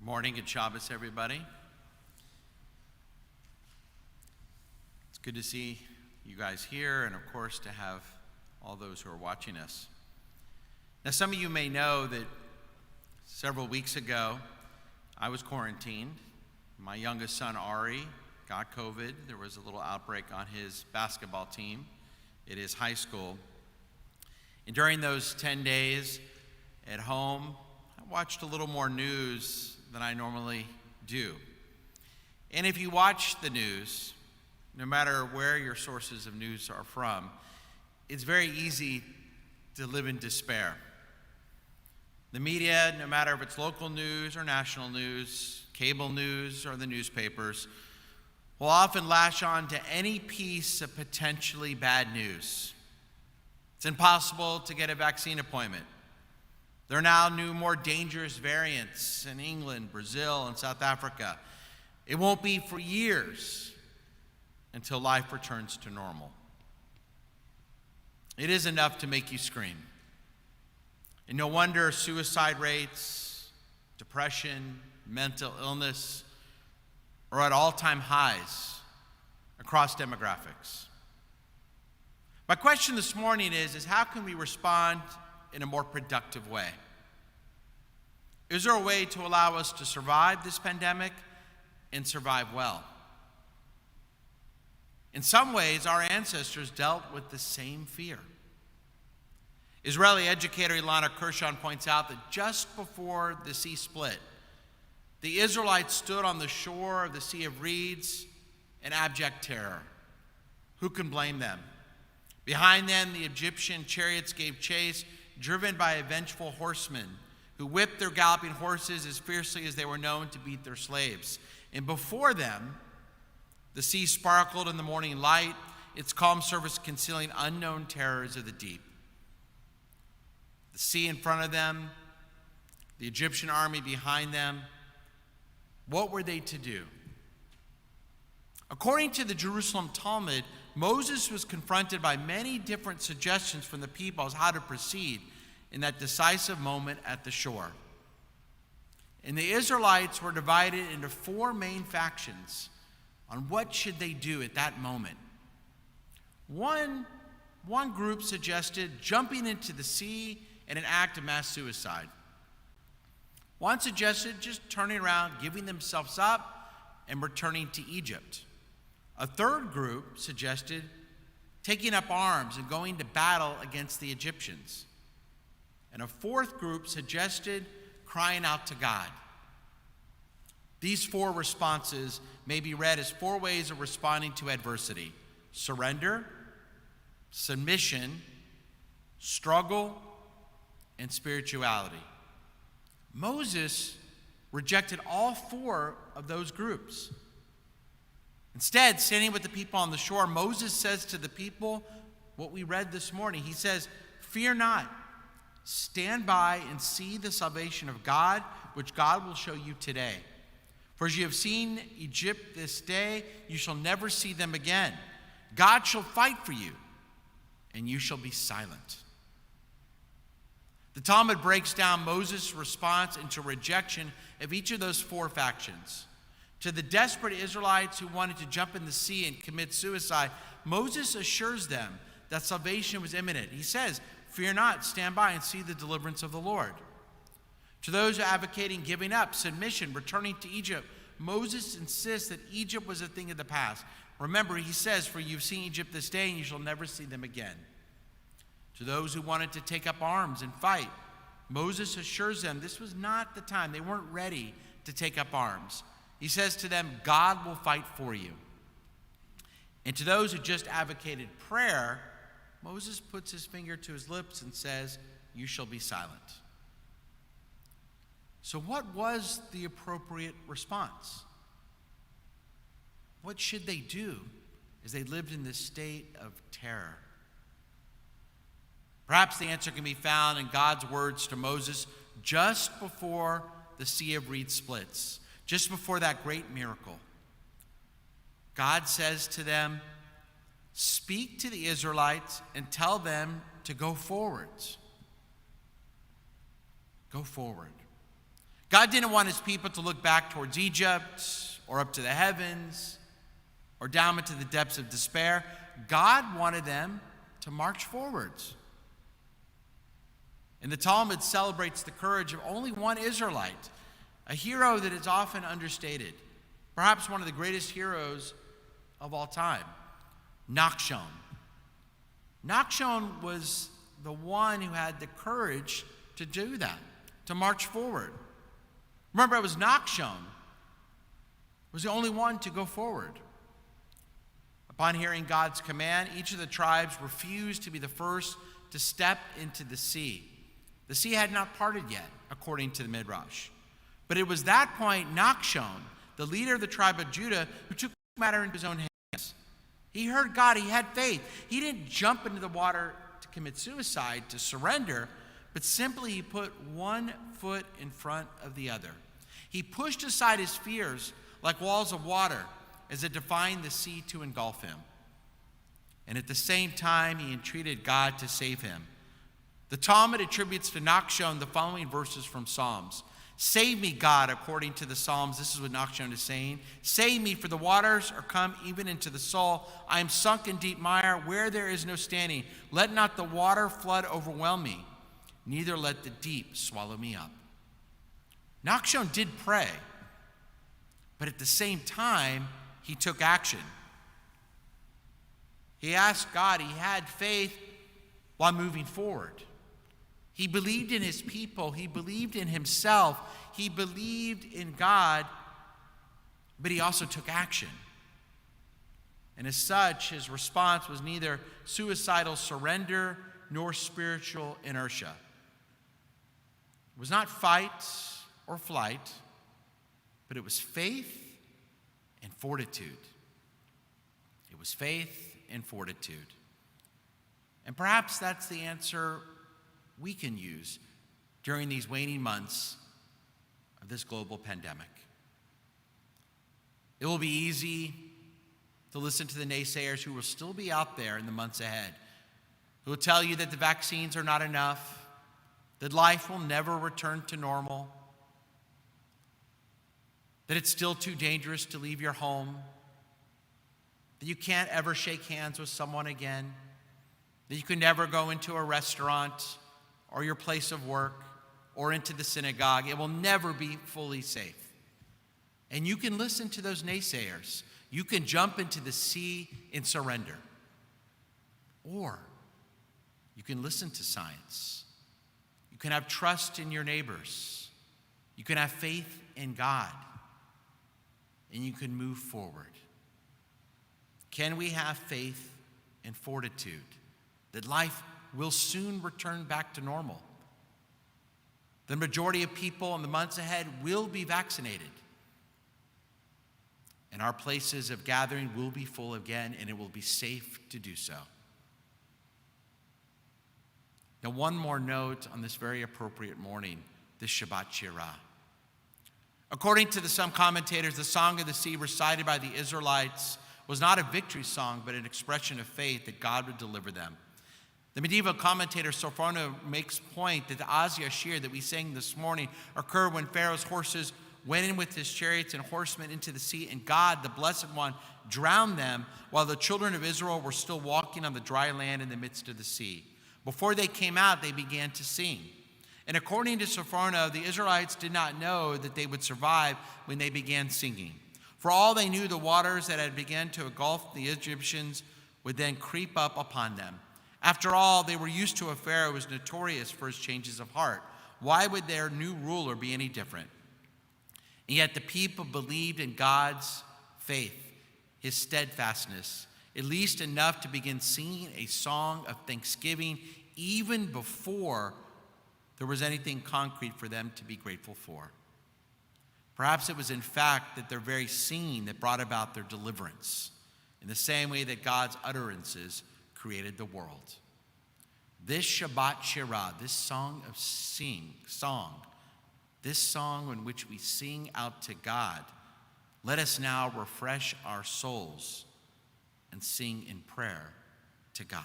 Morning and Shabbat, everybody. It's good to see you guys here, and of course to have all those who are watching us. Now, some of you may know that several weeks ago, I was quarantined. My youngest son, Ari, got COVID. There was a little outbreak on his basketball team at his high school. And during those 10 days at home, I watched a little more news than I normally do. And if you watch the news, no matter where your sources of news are from, it's very easy to live in despair. The media, no matter if it's local news or national news, cable news or the newspapers, will often lash on to any piece of potentially bad news. It's impossible to get a vaccine appointment. There are now new, more dangerous variants in England, Brazil, and South Africa. It won't be for years until life returns to normal. It is enough to make you scream. And no wonder suicide rates, depression, mental illness are at all-time highs across demographics. My question this morning is how can we respond in a more productive way? Is there a way to allow us to survive this pandemic and survive well? In some ways, our ancestors dealt with the same fear. Israeli educator Ilana Kershon points out that just before the sea split, the Israelites stood on the shore of the Sea of Reeds in abject terror. Who can blame them? Behind them, the Egyptian chariots gave chase, driven by a vengeful horsemen who whipped their galloping horses as fiercely as they were known to beat their slaves. And before them, the sea sparkled in the morning light, its calm surface concealing unknown terrors of the deep. The sea in front of them, the Egyptian army behind them. What were they to do? According to the Jerusalem Talmud, Moses was confronted by many different suggestions from the people as how to proceed in that decisive moment at the shore. And the Israelites were divided into four main factions on what should they do at that moment. One group suggested jumping into the sea in an act of mass suicide. One suggested just turning around, giving themselves up, and returning to Egypt. A third group suggested taking up arms and going to battle against the Egyptians. And a fourth group suggested crying out to God. These four responses may be read as four ways of responding to adversity: surrender, submission, struggle, and spirituality. Moses rejected all four of those groups. Instead, standing with the people on the shore, Moses says to the people what we read this morning. He says, "Fear not, stand by and see the salvation of God, which God will show you today. For as you have seen Egypt this day, you shall never see them again. God shall fight for you, and you shall be silent." The Talmud breaks down Moses' response into rejection of each of those four factions. To the desperate Israelites who wanted to jump in the sea and commit suicide, Moses assures them that salvation was imminent. He says, "Fear not, stand by and see the deliverance of the Lord." To those who are advocating giving up, submission, returning to Egypt, Moses insists that Egypt was a thing of the past. Remember, he says, "For you've seen Egypt this day, and you shall never see them again." To those who wanted to take up arms and fight, Moses assures them this was not the time. They weren't ready to take up arms. He says to them, "God will fight for you." And to those who just advocated prayer, Moses puts his finger to his lips and says, "You shall be silent." So what was the appropriate response? What should they do as they lived in this state of terror? Perhaps the answer can be found in God's words to Moses just before the Sea of Reeds splits, just before that great miracle. God says to them, "Speak to the Israelites and tell them to go forward." Go forward. God didn't want his people to look back towards Egypt or up to the heavens or down into the depths of despair. God wanted them to march forwards. And the Talmud celebrates the courage of only one Israelite, a hero that is often understated, perhaps one of the greatest heroes of all time, Nachshon. Nachshon was the one who had the courage to do that, to march forward. Remember, it was Nachshon was the only one to go forward. Upon hearing God's command, each of the tribes refused to be the first to step into the sea. The sea had not parted yet, according to the Midrash. But it was that point Nachshon, the leader of the tribe of Judah, who took the matter into his own hands. He heard God. He had faith. He didn't jump into the water to commit suicide, to surrender, but simply he put one foot in front of the other. He pushed aside his fears like walls of water as it defined the sea to engulf him. And at the same time, he entreated God to save him. The Talmud attributes to Nachshon the following verses from Psalms. Save me, God, according to the Psalms. This is what Nachshon is saying. Save me, for the waters are come even into the soul. I am sunk in deep mire, where there is no standing. Let not the water flood overwhelm me, neither let the deep swallow me up. Nachshon did pray, but at the same time, he took action. He asked God, he had faith while moving forward. He believed in his people, he believed in himself, he believed in God, but he also took action. And as such, his response was neither suicidal surrender nor spiritual inertia. It was not fight or flight, but it was faith and fortitude. It was faith and fortitude. And perhaps that's the answer we can use during these waning months of this global pandemic. It will be easy to listen to the naysayers who will still be out there in the months ahead, who will tell you that the vaccines are not enough, that life will never return to normal, that it's still too dangerous to leave your home, that you can't ever shake hands with someone again, that you can never go into a restaurant or your place of work or into the synagogue. It will never be fully safe. And you can listen to those naysayers. You can jump into the sea in surrender. Or you can listen to science. You can have trust in your neighbors. You can have faith in God. And you can move forward. Can we have faith and fortitude that life will soon return back to normal? The majority of people in the months ahead will be vaccinated. And our places of gathering will be full again, and it will be safe to do so. Now, one more note on this very appropriate morning, this Shabbat Shirah. According to some commentators, the Song of the Sea recited by the Israelites was not a victory song, but an expression of faith that God would deliver them. The medieval commentator Sophrono makes point that the Az Yashir that we sang this morning occurred when Pharaoh's horses went in with his chariots and horsemen into the sea, and God, the Blessed One, drowned them while the children of Israel were still walking on the dry land in the midst of the sea. Before they came out, they began to sing. And according to Sophrono, the Israelites did not know that they would survive when they began singing. For all they knew, the waters that had begun to engulf the Egyptians would then creep up upon them. After all, they were used to a Pharaoh who was notorious for his changes of heart. Why would their new ruler be any different? And yet the people believed in God's faith, his steadfastness, at least enough to begin singing a song of thanksgiving even before there was anything concrete for them to be grateful for. Perhaps it was in fact that their very singing that brought about their deliverance, in the same way that God's utterances created the world. This Shabbat Shirah, this song of song, this song in which we sing out to God, let us now refresh our souls and sing in prayer to God.